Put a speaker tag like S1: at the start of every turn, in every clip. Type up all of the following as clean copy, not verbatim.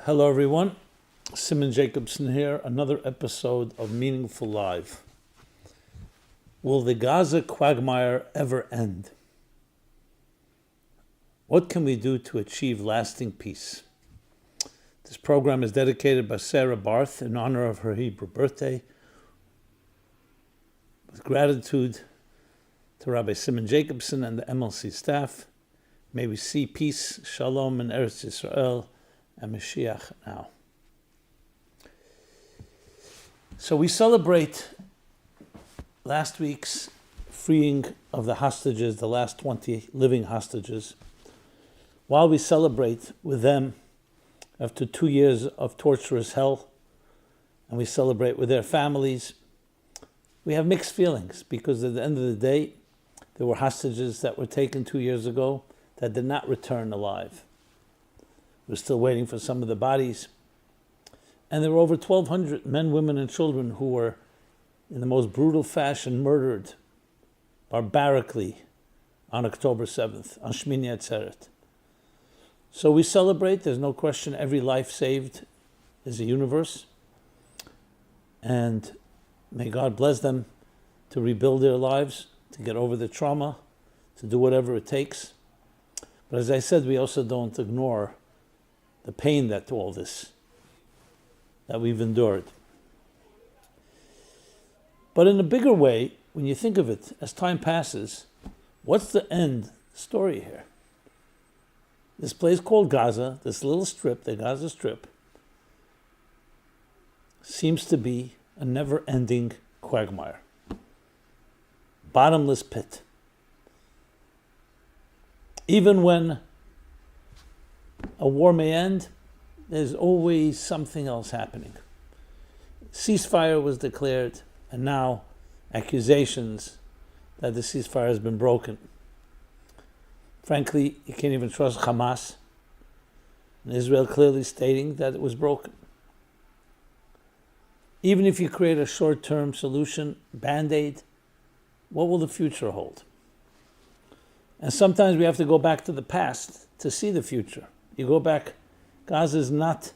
S1: Hello everyone, Simon Jacobson here, another episode of Meaningful Live. Will the Gaza quagmire ever end? What can we do to achieve lasting peace? This program is dedicated by Sarah Barth in honor of her Hebrew birthday. With gratitude to Rabbi Simon Jacobson and the MLC staff, may we see peace, shalom in Eretz Yisrael, and Mashiach now. So we celebrate last week's freeing of the hostages, the last 20 living hostages. While we celebrate with them after 2 years of torturous hell, and we celebrate with their families, we have mixed feelings because at the end of the day, there were hostages that were taken 2 years ago that did not return alive. We're still waiting for some of the bodies. And there were over 1,200 men, women, and children who were, in the most brutal fashion, murdered barbarically on October 7th, on Shmini Atzeret. So we celebrate. There's no question every life saved is a universe. And may God bless them to rebuild their lives, to get over the trauma, to do whatever it takes. But as I said, we also don't ignore the pain that all this, that we've endured. But in a bigger way, when you think of it, as time passes, what's the end story here? This place called Gaza, this little strip, the Gaza Strip, seems to be a never-ending quagmire. Bottomless pit. Even when a war may end, there's always something else happening. Ceasefire was declared, and now accusations that the ceasefire has been broken. Frankly, you can't even trust Hamas, and Israel clearly stating that it was broken. Even if you create a short-term solution, Band-Aid, what will the future hold? And sometimes we have to go back to the past to see the future. You go back, Gaza is not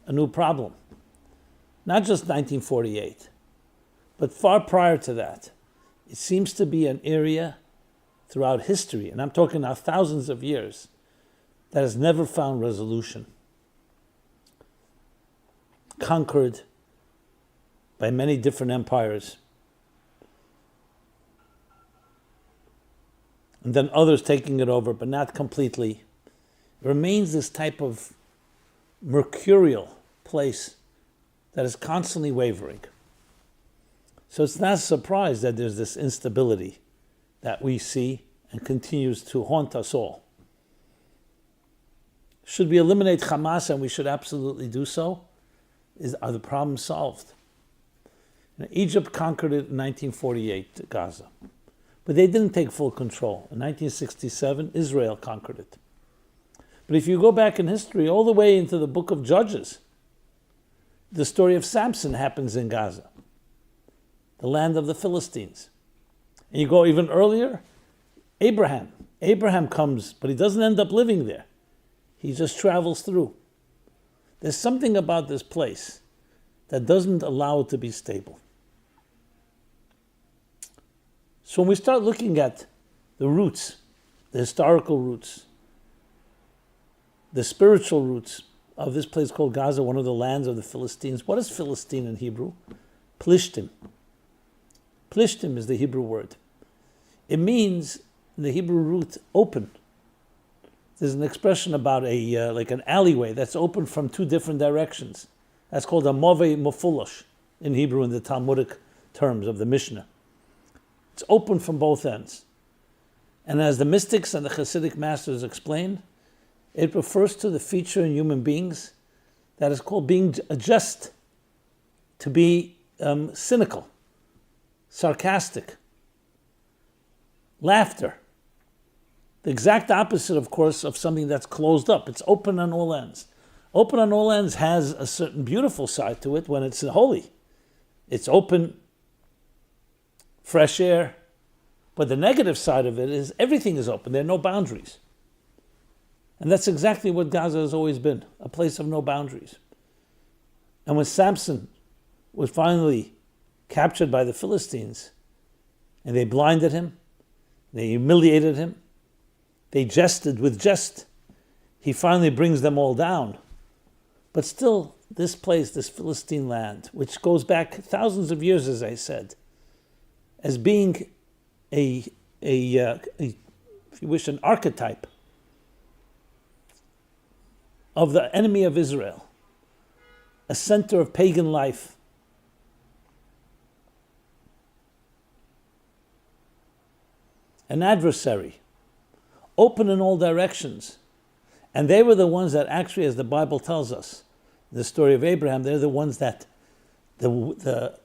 S1: a new problem. Not just 1948, but far prior to that. It seems to be an area throughout history, and I'm talking now thousands of years, that has never found resolution. Conquered by many different empires. And then others taking it over, but not completely. It remains this type of mercurial place that is constantly wavering. So it's not a surprise that there's this instability that we see and continues to haunt us all. Should we eliminate Hamas, and we should absolutely do so, are the problems solved? Egypt conquered it in 1948, Gaza. But they didn't take full control. In 1967, Israel conquered it. But if you go back in history, all the way into the book of Judges, the story of Samson happens in Gaza, the land of the Philistines. And you go even earlier, Abraham. Abraham comes, but he doesn't end up living there. He just travels through. There's something about this place that doesn't allow it to be stable. So when we start looking at the roots, the historical roots, the spiritual roots of this place called Gaza, one of the lands of the Philistines. What is Philistine in Hebrew? Plishtim. Plishtim is the Hebrew word. It means, in the Hebrew root, open. There's an expression about like an alleyway that's open from two different directions. That's called a move mufulash in Hebrew, in the Talmudic terms of the Mishnah. It's open from both ends. And as the mystics and the Hasidic masters explain, it refers to the feature in human beings that is called being just, to be cynical, sarcastic, laughter. The exact opposite, of course, of something that's closed up. It's open on all ends. Open on all ends has a certain beautiful side to it when it's holy. It's open, fresh air. But the negative side of it is everything is open. There are no boundaries. And that's exactly what Gaza has always been, a place of no boundaries. And when Samson was finally captured by the Philistines, and they blinded him, they humiliated him, they jested with jest, he finally brings them all down. But still, this place, this Philistine land, which goes back thousands of years, as I said, as being if you wish, an archetype of the enemy of Israel, a center of pagan life, an adversary, open in all directions. And they were the ones that actually, as the Bible tells us, the story of Abraham, they're the ones that, the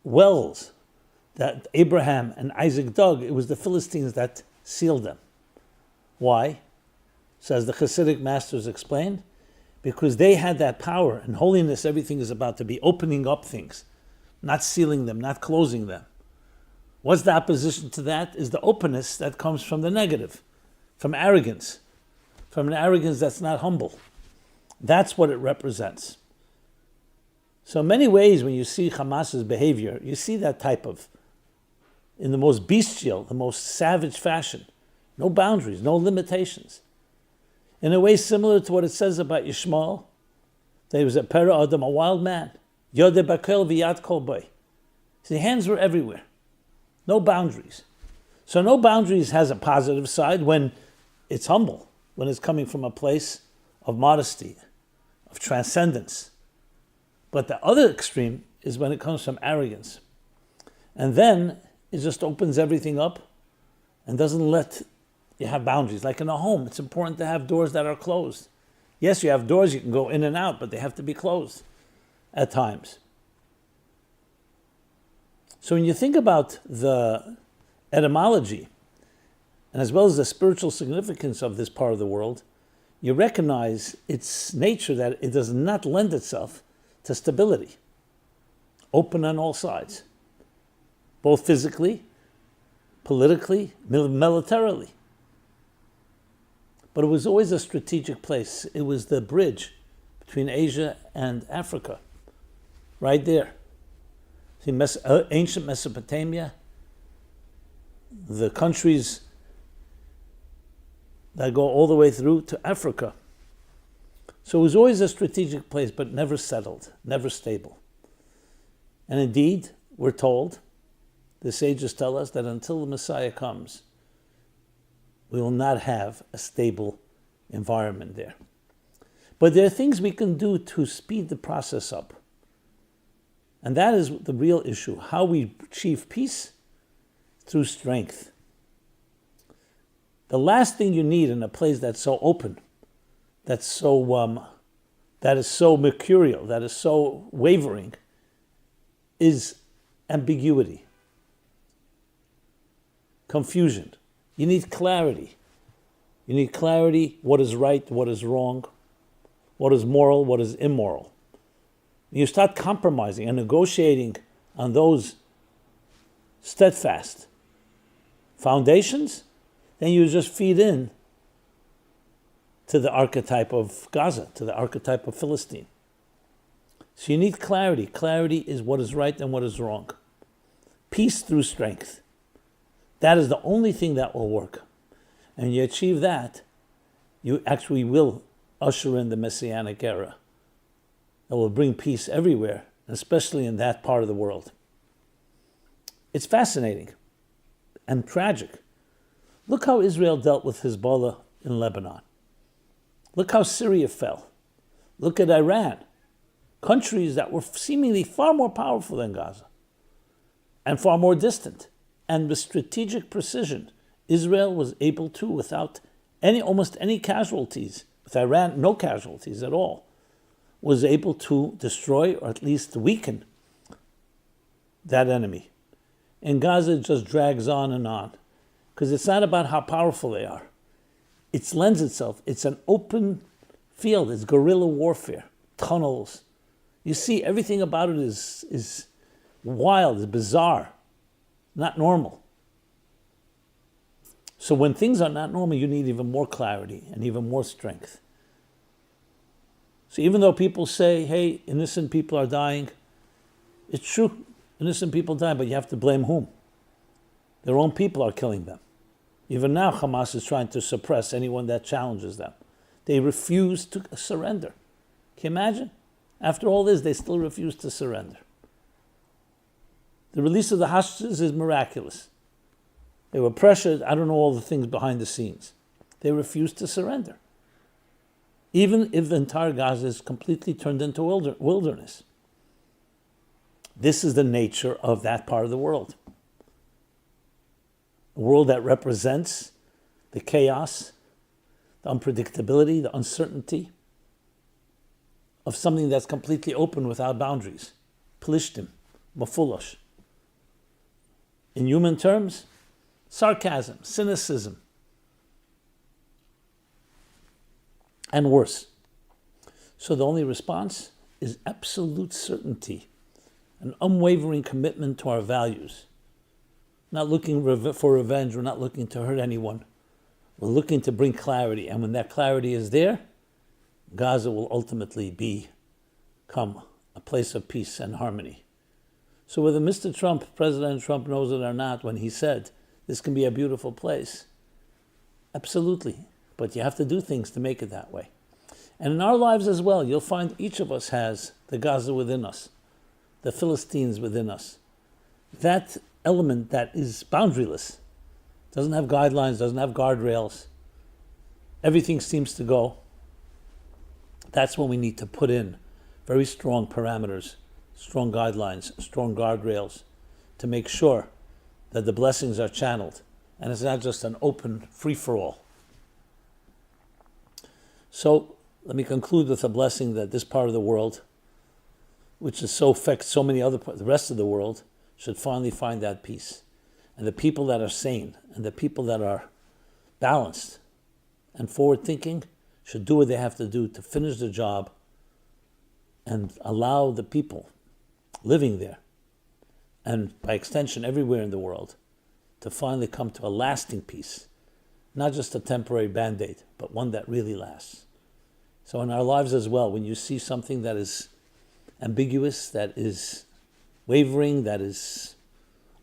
S1: wells that Abraham and Isaac dug, it was the Philistines that sealed them. Why? So as the Hasidic masters explained, because they had that power. In holiness, everything is about to be opening up things, not sealing them, not closing them. What's the opposition to that? Is the openness that comes from the negative, from arrogance, from an arrogance that's not humble. That's what it represents. So in many ways, when you see Hamas's behavior, you see that type of, in the most bestial, the most savage fashion. No boundaries, no limitations. In a way similar to what it says about Yishmael, that he was a Pera Adam, a wild man. Yodeh bakel v'yad kol boy. His hands were everywhere. No boundaries. So no boundaries has a positive side when it's humble, when it's coming from a place of modesty, of transcendence. But the other extreme is when it comes from arrogance. And then it just opens everything up and doesn't let you have boundaries. Like in a home, it's important to have doors that are closed. Yes, you have doors, you can go in and out, but they have to be closed at times. So when you think about the etymology, and as well as the spiritual significance of this part of the world, you recognize its nature, that it does not lend itself to stability, open on all sides, both physically, politically, militarily. But it was always a strategic place. It was the bridge between Asia and Africa, right there. See, ancient Mesopotamia, the countries that go all the way through to Africa. So it was always a strategic place, but never settled, never stable. And indeed, we're told, the sages tell us, that until the Messiah comes, we will not have a stable environment there. But there are things we can do to speed the process up. And that is the real issue, how we achieve peace through strength. The last thing you need in a place that's so open, that is so mercurial, that is so wavering, is ambiguity, confusion. You need clarity. You need clarity, what is right, what is wrong, what is moral, what is immoral. You start compromising and negotiating on those steadfast foundations, then you just feed in to the archetype of Gaza, to the archetype of Philistine. So you need clarity. Clarity is what is right and what is wrong. Peace through strength. That is the only thing that will work. And you achieve that, you actually will usher in the Messianic era that will bring peace everywhere, especially in that part of the world. It's fascinating and tragic. Look how Israel dealt with Hezbollah in Lebanon. Look how Syria fell. Look at Iran. Countries that were seemingly far more powerful than Gaza and far more distant. And with strategic precision, Israel was able to, without almost any casualties, with Iran no casualties at all, was able to destroy or at least weaken that enemy. And Gaza just drags on, because it's not about how powerful they are. It lends itself. It's an open field. It's guerrilla warfare, tunnels. You see, everything about it is wild, is bizarre, not normal. So when things are not normal, you need even more clarity and even more strength. So even though people say, hey, innocent people are dying, it's true. Innocent people die, but you have to blame whom? Their own people are killing them. Even now, Hamas is trying to suppress anyone that challenges them. They refuse to surrender. Can you imagine? After all this, they still refuse to surrender. The release of the hostages is miraculous. They were pressured. I don't know all the things behind the scenes. They refused to surrender. Even if the entire Gaza is completely turned into wilderness. This is the nature of that part of the world. A world that represents the chaos, the unpredictability, the uncertainty of something that's completely open without boundaries. Plishtim, mafulosh. In human terms, sarcasm, cynicism, and worse. So the only response is absolute certainty, an unwavering commitment to our values. Not looking for revenge, we're not looking to hurt anyone. We're looking to bring clarity, and when that clarity is there, Gaza will ultimately become a place of peace and harmony. So whether Mr. Trump, President Trump, knows it or not, when he said, this can be a beautiful place, absolutely. But you have to do things to make it that way. And in our lives as well, you'll find each of us has the Gaza within us, the Philistines within us. That element that is boundaryless, doesn't have guidelines, doesn't have guardrails, everything seems to go. That's when we need to put in very strong parameters, strong guidelines, strong guardrails to make sure that the blessings are channeled and it's not just an open free-for-all. So let me conclude with a blessing that this part of the world, which is so affects so many other parts, the rest of the world, should finally find that peace. And the people that are sane and the people that are balanced and forward-thinking should do what they have to do to finish the job and allow the people living there, and by extension everywhere in the world, to finally come to a lasting peace. Not just a temporary band-aid, but one that really lasts. So in our lives as well, when you see something that is ambiguous, that is wavering, that is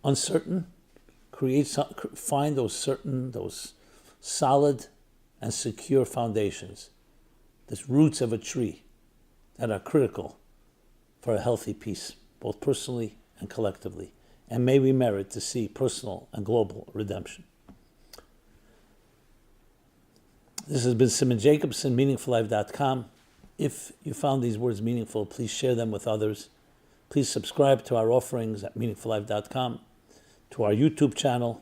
S1: uncertain, find those solid and secure foundations, the roots of a tree that are critical for a healthy peace, both personally and collectively. And may we merit to see personal and global redemption. This has been Simon Jacobson, meaningfullife.com. If you found these words meaningful, please share them with others. Please subscribe to our offerings at meaningfullife.com, to our YouTube channel,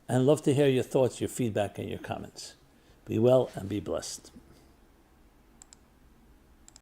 S1: and love to hear your thoughts, your feedback, and your comments. Be well and be blessed.